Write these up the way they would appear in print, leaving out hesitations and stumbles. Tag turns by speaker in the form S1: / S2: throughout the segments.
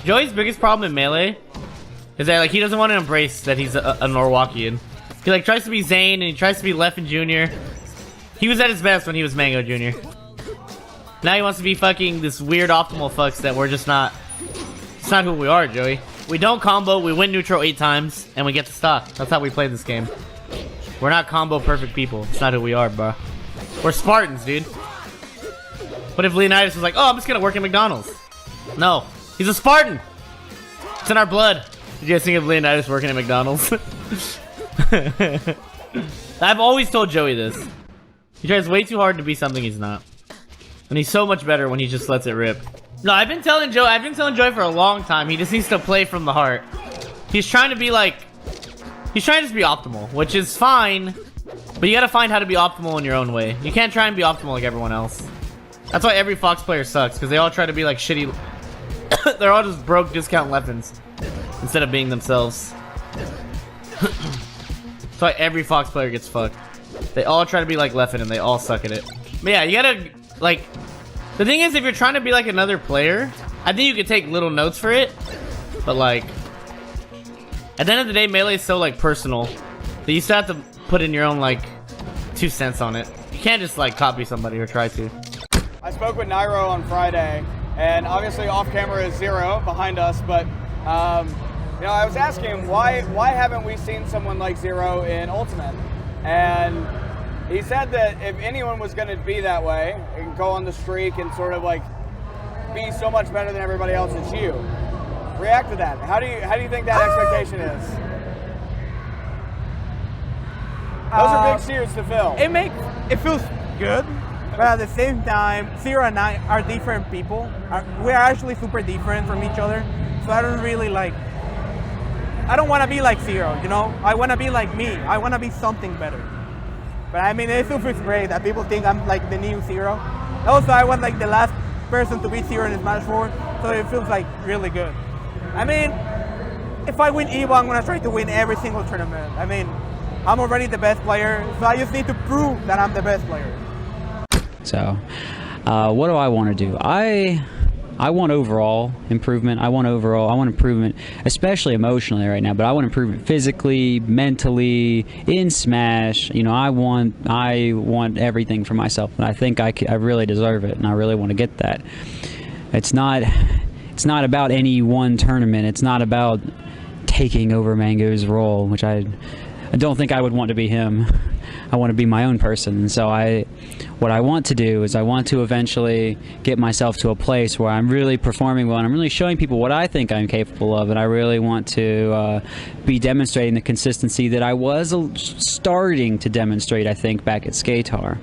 S1: Joey's biggest problem in Melee is that like he doesn't want to embrace that he's a Norwalkian. He like tries to be Zane and he tries to be Leffen Jr. He was at his best when he was Mango Jr. Now he wants to be fucking this weird optimal fucks that we're just not. It's not who we are, Joey. We don't combo, we win neutral 8 times, and we get to stock. That's how we play this game. We're not combo perfect people. It's not who we are, bro. We're Spartans, dude. What if Leonidas was like, oh, I'm just gonna work at McDonald's? No. He's a Spartan! It's in our blood. Did you guys think of Leonidas working at McDonald's? I've always told Joey this. He tries way too hard to be something he's not. And he's so much better when he just lets it rip. No, I've been telling Joey for a long time, he just needs to play from the heart. He's trying to be like... He's trying to just be optimal, which is fine. But you gotta find how to be optimal in your own way. You can't try and be optimal like everyone else. That's why every Fox player sucks, because they all try to be like shitty... They're all just broke discount Leffens instead of being themselves. That's why every Fox player gets fucked. They all try to be like Leffen and they all suck at it. But yeah, you gotta, like... The thing is, if you're trying to be like another player, I think you could take little notes for it. But like... At the end of the day, Melee is so like personal that you still have to put in your own like 2 cents on it. You can't just like copy somebody or try to.
S2: I spoke with Nairo on Friday, and obviously off camera is Zero behind us, but you know, I was asking him why haven't we seen someone like Zero in Ultimate? And he said that if anyone was going to be that way and go on the streak and sort of like be so much better than everybody else, it's you. React to that. How do you think that expectation is? Those are big shoes to fill.
S3: It feels good, but at the same time, Zero and I are different people. We are actually super different from each other. So I don't really like. I don't want to be like Zero, you know. I want to be like me. I want to be something better. But I mean, it still feels great that people think I'm like the new Zero. Also, I was like the last person to beat Zero in Smash 4, so it feels like really good. I mean, if I win EVO, I'm gonna try to win every single tournament. I mean, I'm already the best player, so I just need to prove that I'm the best player.
S4: So, what do I want to do? I want overall improvement. I want improvement, especially emotionally right now, but I want improvement physically, mentally, in Smash. You know, I want everything for myself, and I think I really deserve it, and I really want to get that. It's not about any one tournament. It's not about taking over Mango's role, which I don't think I would want to be him. I want to be my own person. And so what I want to do is I want to eventually get myself to a place where I'm really performing well and I'm really showing people what I think I'm capable of, and I really want to be demonstrating the consistency that I was starting to demonstrate, I think, back at Skatar.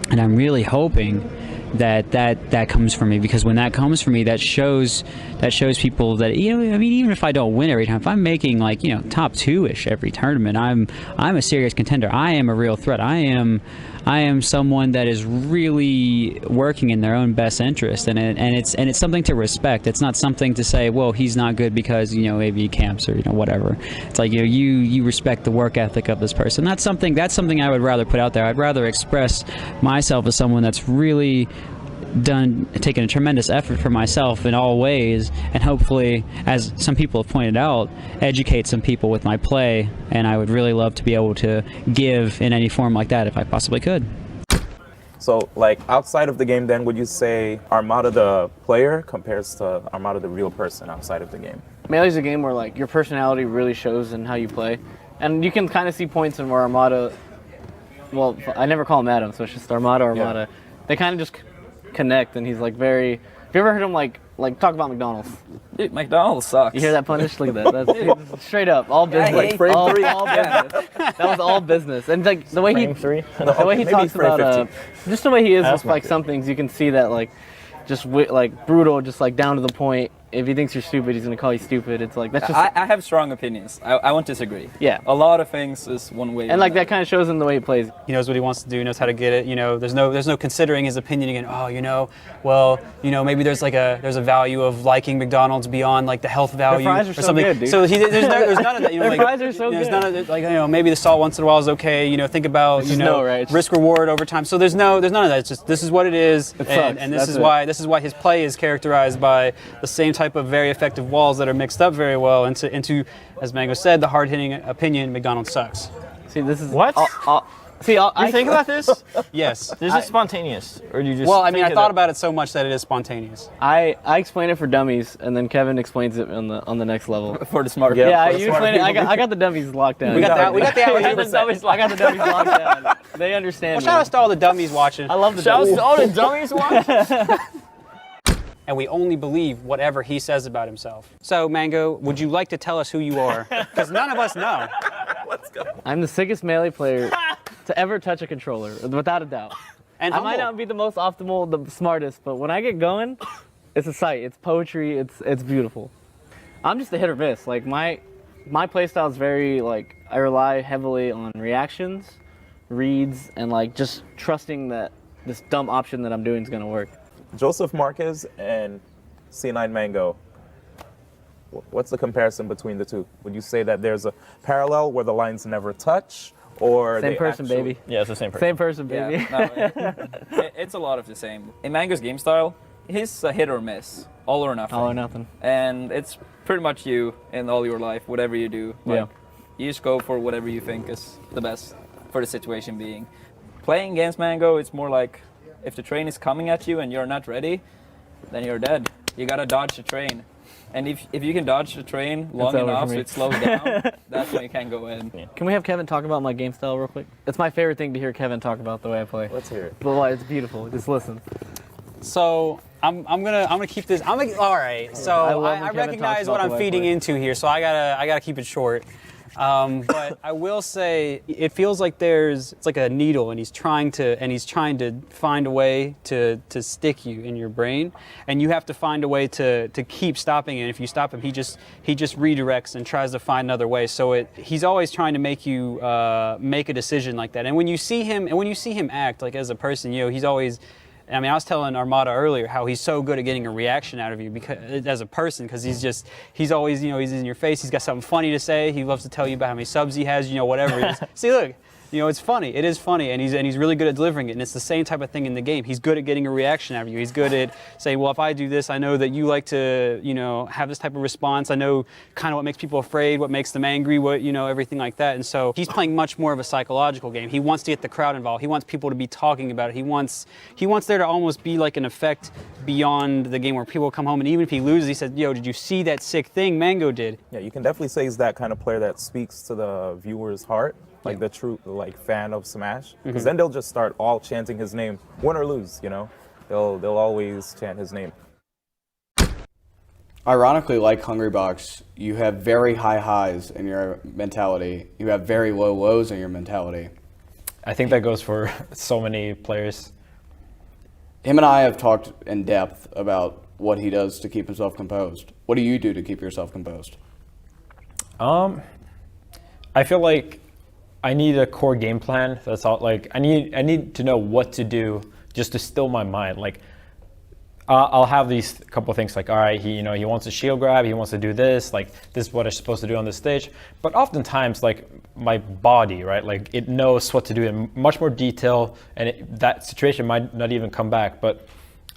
S4: And I'm really hoping that comes from me, because when that comes from me, that shows people that, you know, I mean, even if I don't win every time, if I'm making like, you know, top 2-ish every tournament, I'm a serious contender. I am a real threat. I am someone that is really working in their own best interest, and it's something to respect. It's not something to say, well, he's not good because, you know, maybe he camps or, you know, whatever. It's like, you know, you respect the work ethic of this person. That's something I would rather put out there. I'd rather express myself as someone that's really taken a tremendous effort for myself in all ways, and hopefully, as some people have pointed out, educate some people with my play. And I would really love to be able to give in any form like that if I possibly could.
S5: So, like, outside of the game, then, would you say Armada the player compares to Armada the real person outside of the game?
S6: Melee's a game where, like, your personality really shows in how you play. And you can kind of see points in where Armada, well, I never call him Adam, so it's just Armada. Yeah. They kind of just connect, and he's, like, very... Have you ever heard him, like talk about McDonald's?
S7: Dude, McDonald's sucks.
S6: You hear that punish? Look at that. That's straight up, all business. All business. That was all business. And like the way he talks about just the way he is with like some things, you can see that like just like brutal, just like down to the point. If he thinks you're stupid, he's gonna call you stupid. It's like that's just.
S7: I have strong opinions. I won't disagree.
S6: Yeah.
S7: A lot of things is one way.
S6: And like that kind of shows in the way he plays.
S8: He knows what he wants to do. He knows how to get it. You know, there's no considering his opinion again. Oh, you know, well, you know, maybe there's a value of liking McDonald's beyond like the health value
S6: the fries are
S8: or
S6: so
S8: something.
S6: Good, dude.
S8: So there's none of that. You know,
S6: the fries are so good.
S8: None of that, like, you know, maybe the salt once in a while is okay. You know, think about risk reward over time. So there's none of that. It's just this is what it is, and this is why his play is characterized by the same type type of very effective walls that are mixed up very well into as Mango said, the hard-hitting opinion, McDonald's sucks.
S6: See, this is
S9: What?
S6: I
S9: You think about this?
S8: Yes.
S9: This is spontaneous, or do you just?
S8: Well, I mean, I
S9: think
S8: thought about it so much that it is spontaneous.
S6: I explain it for dummies, and then Kevin explains it on the next level.
S7: For the smart
S6: Yeah,
S7: for the
S6: you
S7: smart
S6: explain it.
S7: people.
S6: I got the dummies locked down.
S8: We got that. We got the
S6: I
S8: hours.
S6: got the dummies locked down. They understand.
S8: Well, shout out to all the dummies watching.
S6: I love the
S9: Shout out
S6: dummies.
S9: to all the dummies watching.
S8: And we only believe whatever he says about himself. So, Mango, would you like to tell us who you are? Because none of us know.
S6: I'm the sickest melee player to ever touch a controller, without a doubt.
S8: And
S6: I might not be the most optimal, the smartest, but when I get going, it's a sight. It's poetry. It's beautiful. I'm just a hit or miss. Like my playstyle is very like I rely heavily on reactions, reads, and like just trusting that this dumb option that I'm doing is gonna work.
S5: Joseph Marquez and C9 Mango. What's the comparison between the two? Would you say that there's a parallel where the lines never touch, or
S6: Same
S5: they
S6: person,
S5: actually-
S6: baby.
S9: Yeah, it's the same person.
S6: Same person, baby.
S7: Yeah, no, it's a lot of the same. In Mango's game style, he's a hit or miss, all or nothing.
S6: All or nothing.
S7: And it's pretty much you in all your life, whatever you do.
S6: Yeah.
S7: You just go for whatever you think is the best for the situation being. Playing against Mango, it's more like if the train is coming at you and you're not ready, then you're dead. You gotta dodge the train. And if you can dodge the train long
S6: over
S7: enough
S6: for
S7: so
S6: me.
S7: it slows down, that's when you can go in.
S6: Can we have Kevin talk about my game style real quick? It's my favorite thing to hear Kevin talk about the way I play.
S5: Let's hear it.
S6: But it's beautiful. Just listen.
S8: So I'm gonna keep this. All right. So
S6: I love when
S8: I
S6: Kevin
S8: recognize
S6: talks
S8: what
S6: about
S8: I'm
S6: the way I
S8: feeding
S6: play.
S8: into here. So I gotta keep it short. But I will say it feels like it's like a needle, and he's trying to find a way to stick you in your brain, and you have to find a way to keep stopping it. If you stop him, he just redirects and tries to find another way. So he's always trying to make you make a decision like that. And when you see him act like as a person, he's always. I mean, I was telling Armada earlier how he's so good at getting a reaction out of you because, as a person, because he's always, he's in your face. He's got something funny to say. He loves to tell you about how many subs he has, whatever it is. See, look, it's funny. It is funny, and he's really good at delivering it. And it's the same type of thing in the game. He's good at getting a reaction out of you. He's good at saying, well, if I do this, I know that you like to, have this type of response. I know kind of what makes people afraid, what makes them angry, what, everything like that. And so he's playing much more of a psychological game. He wants to get the crowd involved. He wants people to be talking about it. He wants there to almost be like an effect beyond the game where people come home, and even if he loses, he said, did you see that sick thing Mango did?
S5: Yeah, you can definitely say he's that kind of player that speaks to the viewer's heart, like the true fan of Smash. Because then they'll just start all chanting his name, win or lose. They'll always chant his name.
S10: Ironically, like Hungrybox, you have very high highs in your mentality. You have very low lows in your mentality.
S9: I think that goes for so many players.
S10: Him and I have talked in depth about what he does to keep himself composed. What do you do to keep yourself composed?
S9: I feel like I need a core game plan. That's all. Like I need to know what to do just to still my mind. Like I'll have these couple of things like, all right, he wants a shield grab, he wants to do this, like this is what I'm supposed to do on this stage. But oftentimes, like my body, right, like it knows what to do in much more detail, and that situation might not even come back. But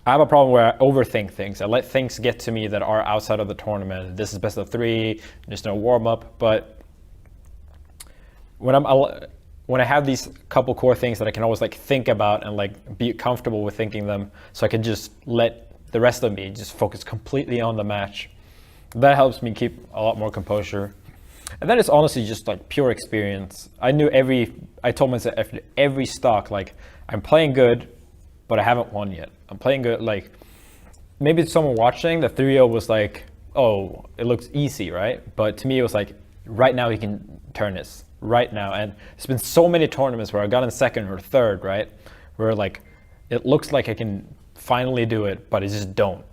S9: I have a problem where I overthink things. I let things get to me that are outside of the tournament. This is best of 3. There's no warm up. But when I have these couple core things that I can always like think about and like be comfortable with thinking them, so I can just let the rest of me just focus completely on the match. That helps me keep a lot more composure. And then it's honestly just like pure experience. I told myself after every stock, like I'm playing good, but I haven't won yet. I'm playing good, like maybe someone watching the 3-0 was like, oh, it looks easy, right? But to me it was like, right now he can turn this. Right now, and it's been so many tournaments where I got in second or third, right, where like it looks like I can finally do it, but I just don't.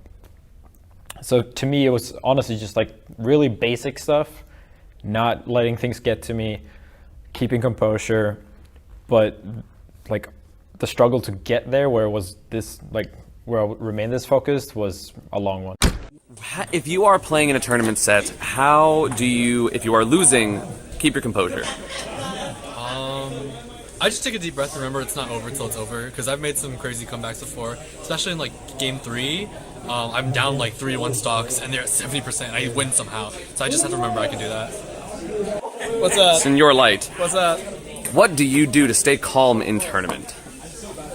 S9: So to me it was honestly just like really basic stuff, not letting things get to me, keeping composure, but like the struggle to get there where it was this, like where I remain this focused, was a long one.
S11: If you are playing in a tournament set, how do you, if you are losing, keep your composure?
S12: I just take a deep breath and remember it's not over till it's over, because I've made some crazy comebacks before, especially in like game 3. I'm down like 3-1 stocks and they're at 70%. I win somehow, so I just have to remember I can do that.
S2: What's up?
S11: Senor Light,
S2: What's up?
S11: what do you do to stay calm in tournament?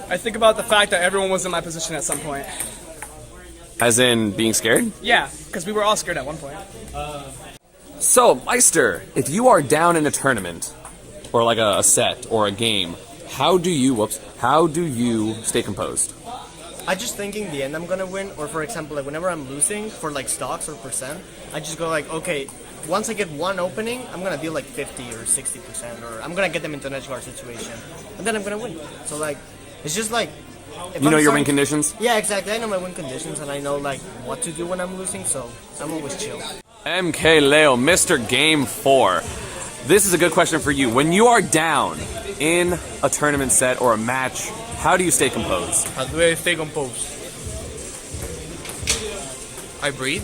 S2: I think about the fact that everyone was in my position at some point.
S11: As in being scared?
S2: Yeah, because we were all scared at one point.
S11: So, Meister, if you are down in a tournament, or like a set or a game, how do you stay composed?
S13: I just thinking the end I'm gonna win, or for example, like whenever I'm losing for like stocks or percent, I just go like, okay, once I get one opening, I'm gonna deal like 50 or 60%, or I'm gonna get them into an edge guard situation, and then I'm gonna win. So like, it's just like,
S11: You know your win conditions?
S13: Yeah, exactly. I know my win conditions, and I know like what to do when I'm losing, so I'm always chill.
S11: MK Leo, Mr. Game 4. This is a good question for you. When you are down in a tournament set or a match, how do you stay composed?
S14: How do I stay composed? I breathe.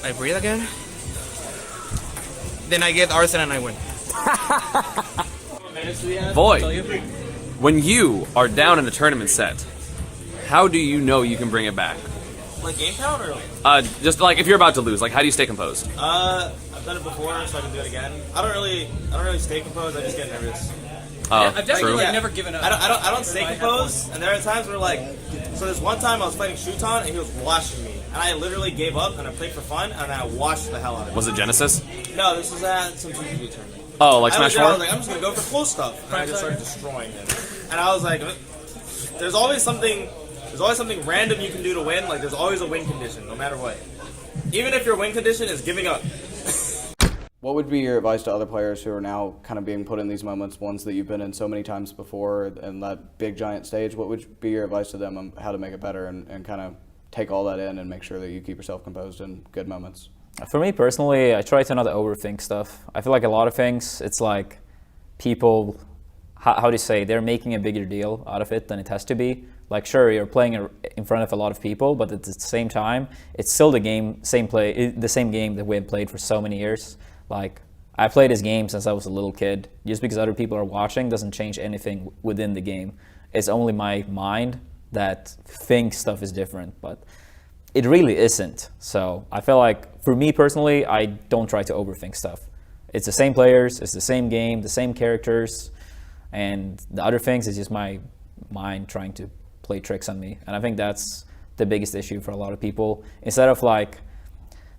S14: I breathe again. Then I get arson and I win.
S11: Void, when you are down in a tournament set, how do you know you can bring it back?
S15: Like game count or like?
S11: Just like if you're about to lose, like how do you stay composed?
S15: I've done it before, so I can do it again. I don't really stay composed. I just get nervous.
S11: I've
S15: definitely
S11: true.
S15: never given up. I don't stay composed, and there are times where like, so there's one time I was fighting Shuton and he was washing me, and I literally gave up and I played for fun and I washed the hell out of him.
S11: Was it Genesis?
S15: No, this was at some TGV tournament.
S11: Oh, like Smash 4?
S15: I was like, I'm just gonna go for cool stuff, and I just started destroying him. And I was like, there's always something random you can do to win. Like there's always a win condition, no matter what. Even if your win condition is giving up.
S10: What would be your advice to other players who are now kind of being put in these moments, ones that you've been in so many times before, and that big giant stage? What would be your advice to them on how to make it better and kind of take all that in and make sure that you keep yourself composed in good moments?
S7: For me personally, I try to not overthink stuff. I feel like a lot of things, it's like people, how do you say, they're making a bigger deal out of it than it has to be. Like sure, you're playing in front of a lot of people, but at the same time, it's still the same game that we have played for so many years. Like, I played this game since I was a little kid. Just because other people are watching doesn't change anything within the game. It's only my mind that thinks stuff is different, but it really isn't. So I feel like, for me personally, I don't try to overthink stuff. It's the same players, it's the same game, the same characters, and the other things is just my mind trying to play tricks on me. And I think that's the biggest issue for a lot of people. Instead of like,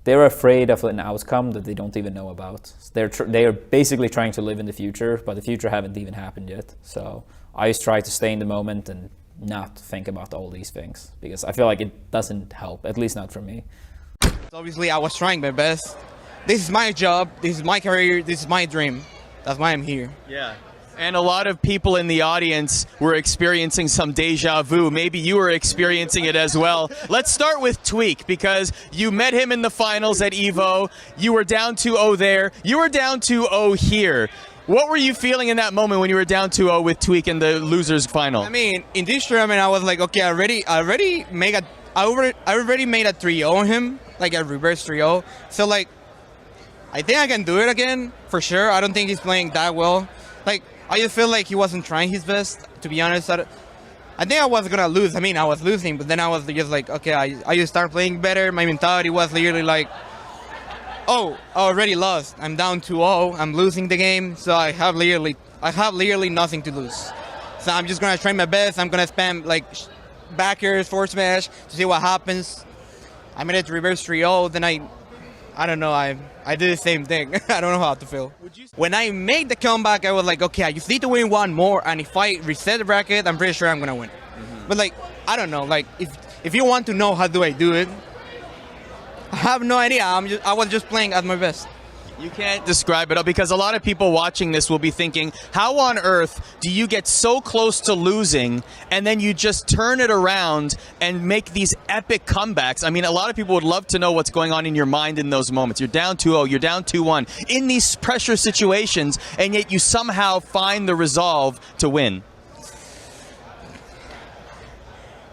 S7: they're afraid of an outcome that they don't even know about. They are basically trying to live in the future, but the future haven't even happened yet. So I just try to stay in the moment and not think about all these things, because I feel like it doesn't help, at least not for me.
S16: Obviously, I was trying my best. This is my job, this is my career, this is my dream. That's why I'm here.
S17: Yeah. And a lot of people in the audience were experiencing some deja vu. Maybe you were experiencing it as well. Let's start with Tweak, because you met him in the finals at EVO. You were down 2-0 there. You were down 2-0 here. What were you feeling in that moment when you were down 2-0 with Tweak in the losers final?
S16: I mean, in this tournament, I was like, okay, I already made a 3-0 on him, like a reverse 3-0. So like, I think I can do it again for sure. I don't think he's playing that well. Like, I just feel like he wasn't trying his best, to be honest. I think I was gonna lose. I mean, I was losing, but then I was just like, okay, I just start playing better. My mentality was literally like, oh, I already lost. I'm down 2-0. I'm losing the game, so I have literally nothing to lose. So I'm just gonna try my best. I'm gonna spam like backers, forward smash to see what happens. I made it to reverse 3-0. Then I don't know. I did the same thing. I don't know how to feel. When I made the comeback, I was like, okay, I just need to win one more, and if I reset the bracket, I'm pretty sure I'm gonna win. But like, I don't know. Like, if you want to know how do I do it, I have no idea. I was just playing at my best.
S17: You can't describe it, because a lot of people watching this will be thinking, how on earth do you get so close to losing and then you just turn it around and make these epic comebacks? I mean, a lot of people would love to know what's going on in your mind in those moments. You're down 2-0, you're down 2-1, in these pressure situations, and yet you somehow find the resolve to win.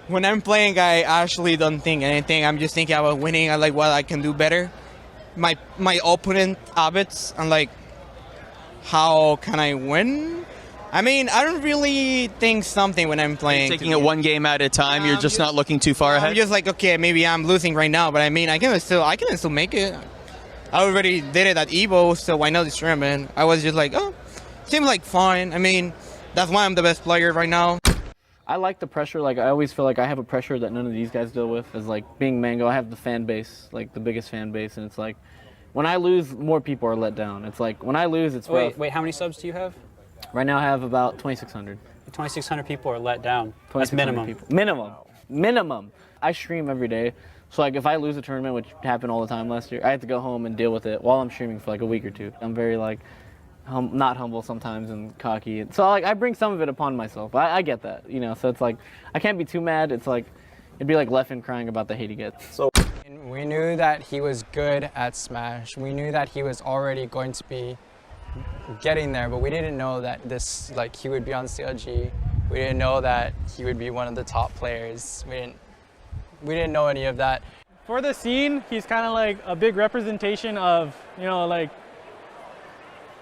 S16: When I'm playing, I actually don't think anything. I'm just thinking about winning. I like what I can do better. My opponent habits, and like, how can I win? I mean, I don't really think something when I'm playing.
S17: Taking it one game at a time. You're just not looking too far ahead.
S16: I'm just like, okay, maybe I'm losing right now, but I mean, I can still make it. I already did it at Evo, so why not this tournament? I was just like, oh, seems like fine. I mean, that's why I'm the best player right now.
S6: I like the pressure. Like, I always feel like I have a pressure that none of these guys deal with. As like being Mango, I have the fan base, like the biggest fan base, and it's like when I lose, more people are let down. It's like when I lose, it's rough.
S8: Wait, how many subs do you have?
S6: Right now I have about 2,600.
S8: 2,600 people are let down. That's minimum.
S6: People. Minimum. I stream every day. So like if I lose a tournament, which happened all the time last year, I have to go home and deal with it while I'm streaming for like a week or two. I'm very like not humble sometimes and cocky. So like I bring some of it upon myself. I get that, you know. So it's like I can't be too mad. It's like it'd be like Leffen crying about the hate he gets. So
S18: we knew that he was good at Smash. We knew that he was already going to be getting there, but we didn't know that he would be on CLG. We didn't know that he would be one of the top players. We didn't know any of that.
S19: For the scene, he's kind of like a big representation of, you know, like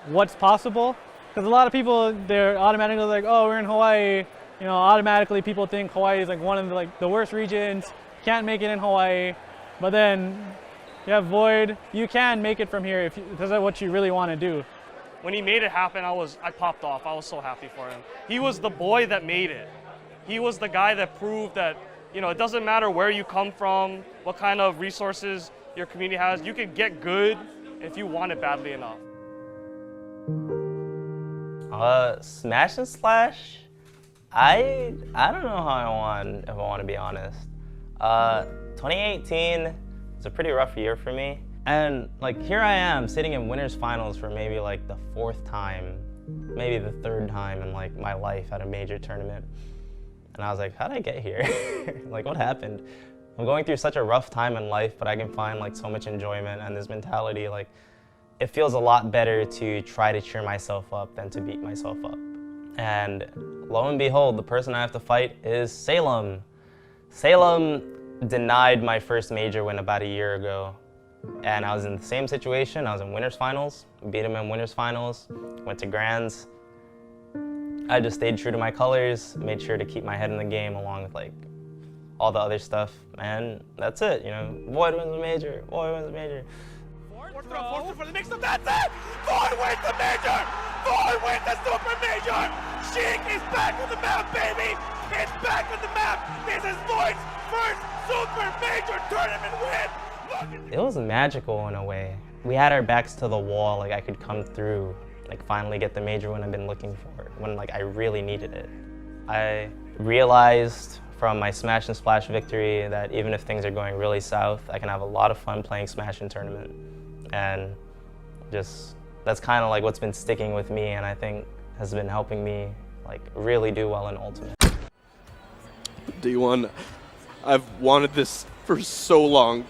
S19: what's possible. Because a lot of people, they're automatically like, oh, we're in Hawaii. You know, automatically people think Hawaii is like one of the worst regions. Can't make it in Hawaii. But then you have Void. You can make it from here if that's what you really want to do.
S20: When he made it happen, I popped off. I was so happy for him. He was the boy that made it. He was the guy that proved that, you know, it doesn't matter where you come from, what kind of resources your community has. You can get good if you want it badly enough.
S21: Smash and Slash, I don't know how I won, if I want to be honest. 2018 was a pretty rough year for me. And like here I am sitting in winners finals for maybe like the 4th time, maybe the 3rd time in like my life at a major tournament. And I was like, how did I get here? Like what happened? I'm going through such a rough time in life, but I can find like so much enjoyment and this mentality. Like it feels a lot better to try to cheer myself up than to beat myself up. And lo and behold, the person I have to fight is Salem. Salem denied my first major win about a year ago. And I was in the same situation. I was in winners finals, beat him in winners finals, went to grands. I just stayed true to my colors, made sure to keep my head in the game along with like all the other stuff, and that's it, you know. Void wins the major, Void wins the major.
S22: Fourth throw for the mix up, that's it! Void wins the major! Void wins the super major! Sheik is back on the map, baby! It's back on the map! This is Void's first super major tournament win!
S21: It was magical in a way. We had our backs to the wall, like I could come through, like finally get the major win I've been looking for, when like I really needed it. I realized from my Smash and Splash victory that even if things are going really south, I can have a lot of fun playing Smash in tournament. And just, that's kind of like what's been sticking with me and I think has been helping me like really do well in Ultimate.
S23: D1, I've wanted this for so long.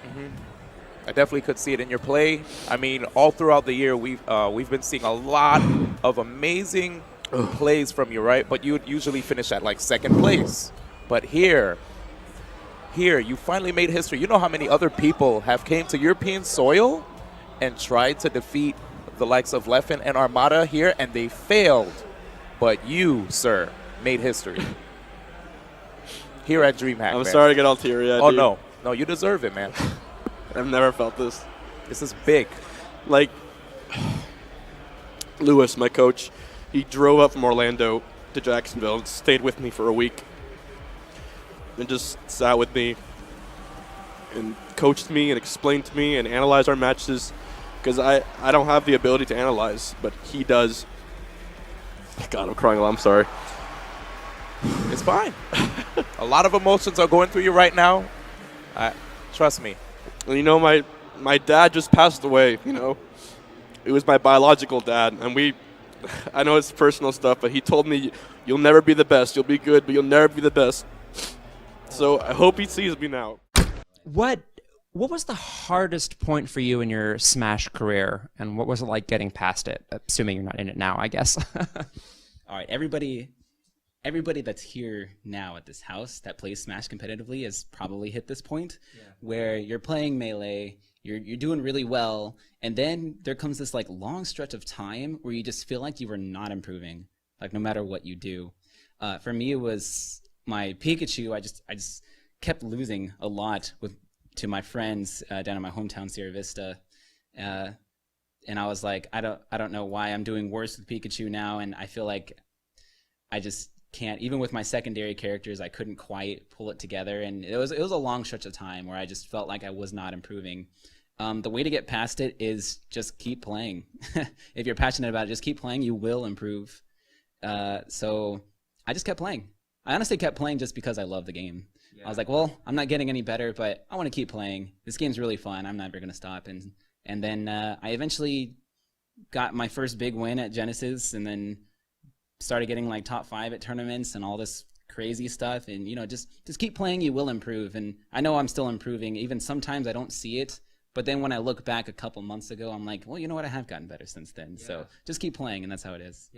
S5: I definitely could see it in your play. I mean, all throughout the year, we've been seeing a lot of amazing plays from you, right? But you would usually finish at like 2nd place. But here, you finally made history. You know how many other people have came to European soil and tried to defeat the likes of Leffen and Armada here, and they failed. But you, sir, made history here at DreamHack.
S23: I'm sorry to get all teary-eyed.
S5: Oh, no. No, you deserve it, man.
S23: I've never felt this.
S5: This is big.
S23: Like, Lewis, my coach, he drove up from Orlando to Jacksonville and stayed with me for a week and just sat with me and coached me and explained to me and analyzed our matches because I don't have the ability to analyze, but he does. God, I'm crying a lot. I'm sorry.
S5: It's fine. A lot of emotions are going through you right now. Trust me.
S23: You know, my dad just passed away, you know. It was my biological dad, and I know it's personal stuff, but he told me, you'll never be the best. You'll be good, but you'll never be the best. So I hope he sees me now.
S24: What was the hardest point for you in your Smash career, and what was it like getting past it? Assuming you're not in it now, I guess.
S25: All right, everybody
S1: everybody that's here now at this house that plays Smash competitively has probably hit this point where you're playing Melee, you're doing really well, and then there comes this like long stretch of time where you just feel like you are not improving, like no matter what you do. For me, it was my Pikachu. I just kept losing a lot to my friends down in my hometown, Sierra Vista, and I was like, I don't know why I'm doing worse with Pikachu now, and I feel like I just can't. Even with my secondary characters, I couldn't quite pull it together, and it was a long stretch of time where I just felt like I was not improving. The way to get past it is just keep playing. If you're passionate about it, just keep playing. You will improve. So I just kept playing. I honestly kept playing just because I love the game. I was like, well, I'm not getting any better, but I want to keep playing. This game's really fun. I'm never going to stop. And then I eventually got my first big win at Genesis, and then started getting like top 5 at tournaments and all this crazy stuff. And, you know, just keep playing. You will improve. And I know I'm still improving. Even sometimes I don't see it. But then when I look back a couple months ago, I'm like, well, you know what? I have gotten better since then. So just keep playing, and that's how it is.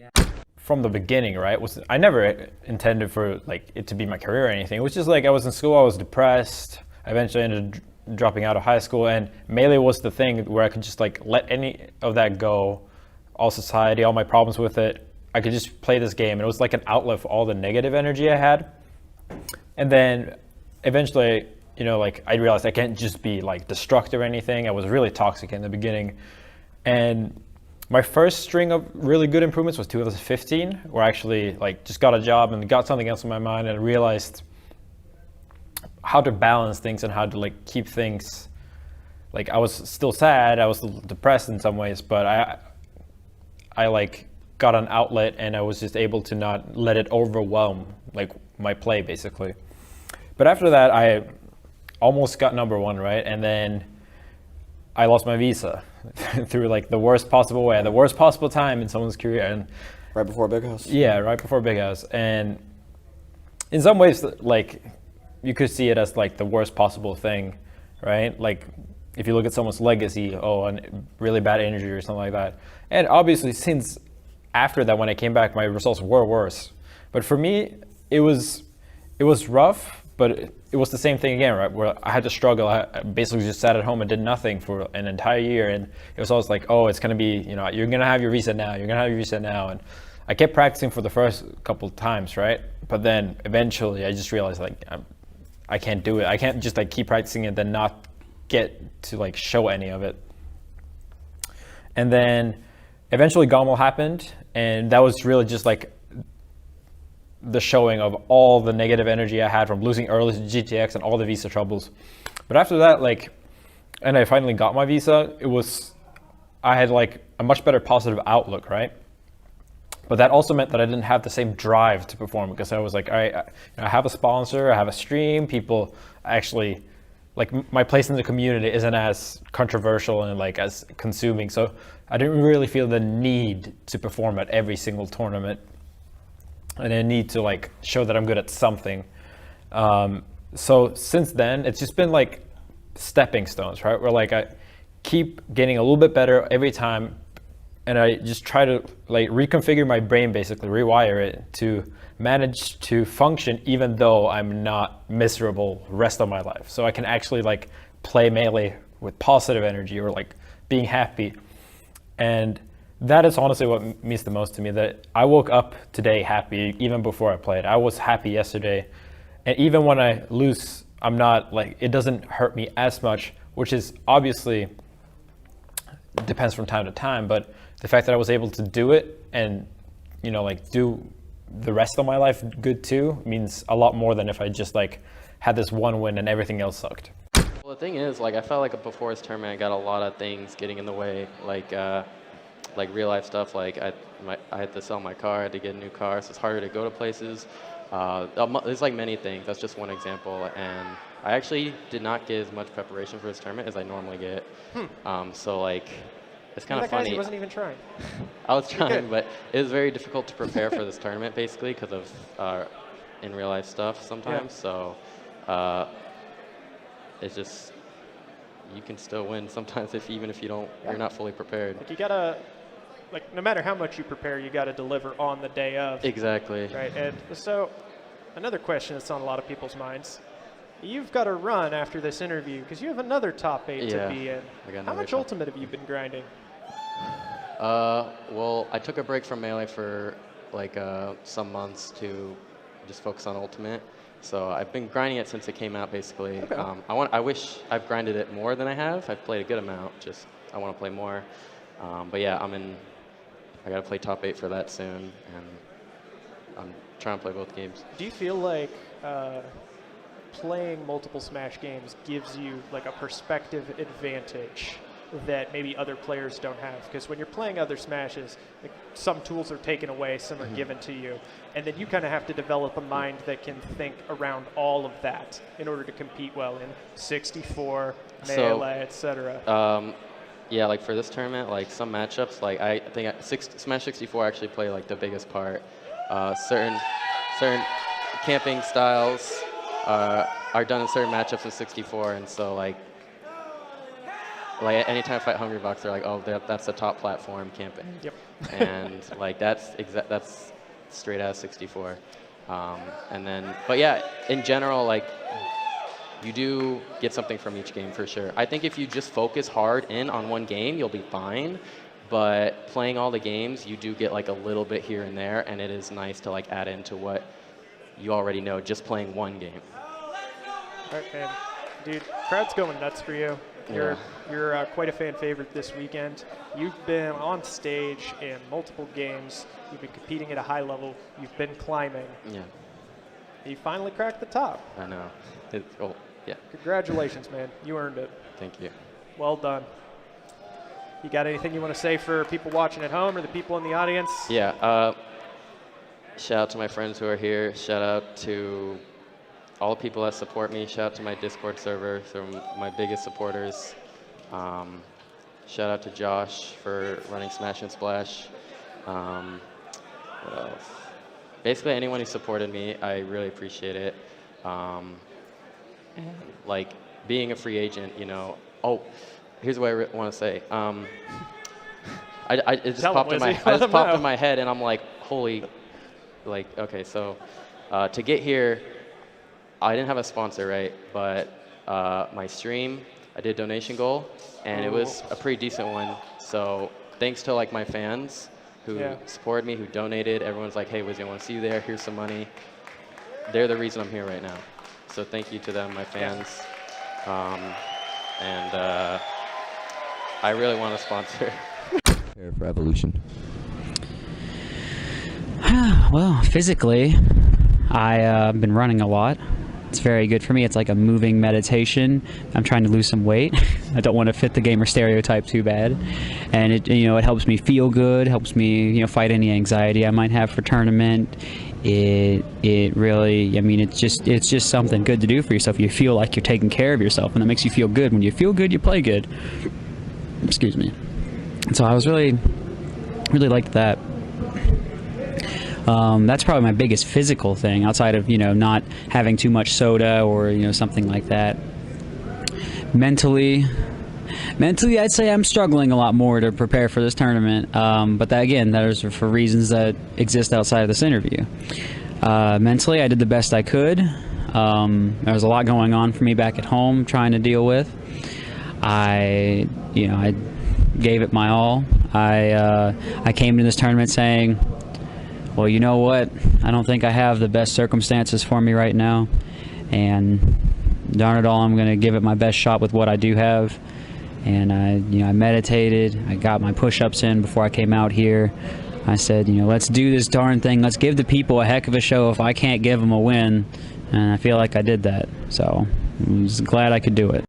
S3: From the beginning, right? I never intended for like it to be my career or anything. It was just like I was in school, I was depressed. I eventually ended dropping out of high school, and Melee was the thing where I could just like let any of that go, all society, all my problems with it. I could just play this game, and it was like an outlet for all the negative energy I had. And then eventually, you know, like I realized I can't just be like destructive or anything. I was really toxic in the beginning. And my first string of really good improvements was 2015, where I actually like just got a job and got something else in my mind, and I realized how to balance things and how to like keep things, like I was still sad, I was still depressed in some ways, but I like got an outlet, and I was just able to not let it overwhelm like my play basically. But after that, I almost got #1, right? And then I lost my visa through like the worst possible way, the worst possible time in someone's career. And
S10: right before Big House?
S3: Yeah, right before Big House. And in some ways, like you could see it as like the worst possible thing, right? Like if you look at someone's legacy, and really bad injury or something like that. And obviously since after that, when I came back, my results were worse. But for me, it was rough, but it was the same thing again, right? Where I had to struggle. I basically just sat at home and did nothing for an entire year. And it was always like, oh, it's going to be, you know, you're going to have your visa now. You're going to have your visa now. And I kept practicing for the first couple times, right? But then eventually I just realized like, I can't do it. I can't just like keep practicing and then not get to like show any of it. And then eventually GOML happened. And that was really just like the showing of all the negative energy I had from losing early to GTX and all the visa troubles. But after that, like, and I finally got my visa, I had like a much better positive outlook, right? But that also meant that I didn't have the same drive to perform, because I was like, all right, I have a sponsor, I have a stream, people actually, like my place in the community isn't as controversial and like as consuming. So I didn't really feel the need to perform at every single tournament. And I need to like show that I'm good at something. So since then, it's just been like stepping stones, right? Where like I keep getting a little bit better every time, and I just try to like reconfigure my brain, basically rewire it to manage to function even though I'm not miserable the rest of my life. So I can actually like play Melee with positive energy or like being happy. And that is honestly what means the most to me, that I woke up today happy even before I played. I was happy yesterday. And even when I lose, I'm not like, it doesn't hurt me as much, which is obviously depends from time to time. But the fact that I was able to do it and, you know, like do the rest of my life good too means a lot more than if I just like had this one win and everything else sucked.
S6: Well, the thing is, like, I felt like before this tournament, I got a lot of things getting in the way, like real life stuff. Like I had to sell my car, I had to get a new car, so it's harder to go to places. There's like many things. That's just one example. And I actually did not get as much preparation for this tournament as I normally get. So like, it's kind of funny.
S4: He wasn't even trying.
S6: I was trying, but it was very difficult to prepare for this tournament, basically, because of in real life stuff sometimes. Yeah. So it's just, you can still win sometimes even if you don't, you're not fully prepared.
S4: Like you gotta
S2: like no matter how much you prepare, you got to deliver on the day of.
S4: Exactly.
S2: Right. And so, another question that's on a lot of people's minds. You've got to run after this interview because you have another top 8 to be in. How much Ultimate have you been grinding?
S4: Well, I took a break from Melee for like some months to just focus on Ultimate. So I've been grinding it since it came out, basically.
S2: Okay.
S4: I wish I've grinded it more than I have. I've played a good amount. Just I want to play more. But yeah, I got to play top 8 for that soon, and I'm trying to play both games.
S2: Do you feel like playing multiple Smash games gives you like a perspective advantage that maybe other players don't have? Because when you're playing other Smashes, like, some tools are taken away, some are given to you, and then you kind of have to develop a mind that can think around all of that in order to compete well in 64, Melee, etc.
S4: Yeah, like for this tournament, like some matchups, like I think Smash 64 actually play like the biggest part. Certain camping styles are done in certain matchups in 64, and so like anytime I fight Hungrybox, they're like, oh, that's the top platform camping.
S2: Yep.
S4: And like that's straight out of 64. And then, but yeah, in general, like you do get something from each game for sure. I think if you just focus hard in on one game, you'll be fine. But playing all the games, you do get like a little bit here and there, and it is nice to like add into what you already know just playing one game.
S2: All right, man. Dude, crowd's going nuts for you. You're quite a fan favorite this weekend. You've been on stage in multiple games. You've been competing at a high level. You've been climbing.
S4: Yeah.
S2: You finally cracked the top.
S4: I know. Yeah.
S2: Congratulations, man. You earned it.
S4: Thank you.
S2: Well done. You got anything you want to say for people watching at home or the people in the audience?
S4: Yeah. Shout out to my friends who are here. Shout out to all the people that support me. Shout out to my Discord server, they're my biggest supporters. Shout out to Josh for running Smash and Splash. What else? Basically, anyone who supported me, I really appreciate it. Like being a free agent, you know. Oh, here's what I want to say. It just popped in my head, and I'm like, holy, like, okay, so to get here, I didn't have a sponsor, right? But my stream, I did donation goal, and it was a pretty decent one. So thanks to like my fans who supported me, who donated. Everyone's like, hey, Wizzy, I want to see you there. Here's some money. They're the reason I'm here right now. So thank you to them, my fans. And I really want to sponsor.
S9: Prepare for evolution.
S8: Well, physically, I've been running a lot. It's very good for me. It's like a moving meditation. I'm trying to lose some weight. I don't want to fit the gamer stereotype too bad. And it helps me feel good, helps me, fight any anxiety I might have for tournament. It really, it's just something good to do for yourself. You feel like you're taking care of yourself, and that makes you feel good. When you feel good, you play good. Excuse me. And so I was really liked that. That's probably my biggest physical thing, outside of not having too much soda or something like that. Mentally, I'd say I'm struggling a lot more to prepare for this tournament. But that is for reasons that exist outside of this interview. Mentally, I did the best I could. There was a lot going on for me back at home, trying to deal with. I gave it my all. I came to this tournament saying, well, you know what? I don't think I have the best circumstances for me right now, and darn it all, I'm going to give it my best shot with what I do have. And I meditated. I got my push-ups in before I came out here. I said, let's do this darn thing. Let's give the people a heck of a show if I can't give them a win. And I feel like I did that. So I was glad I could do it.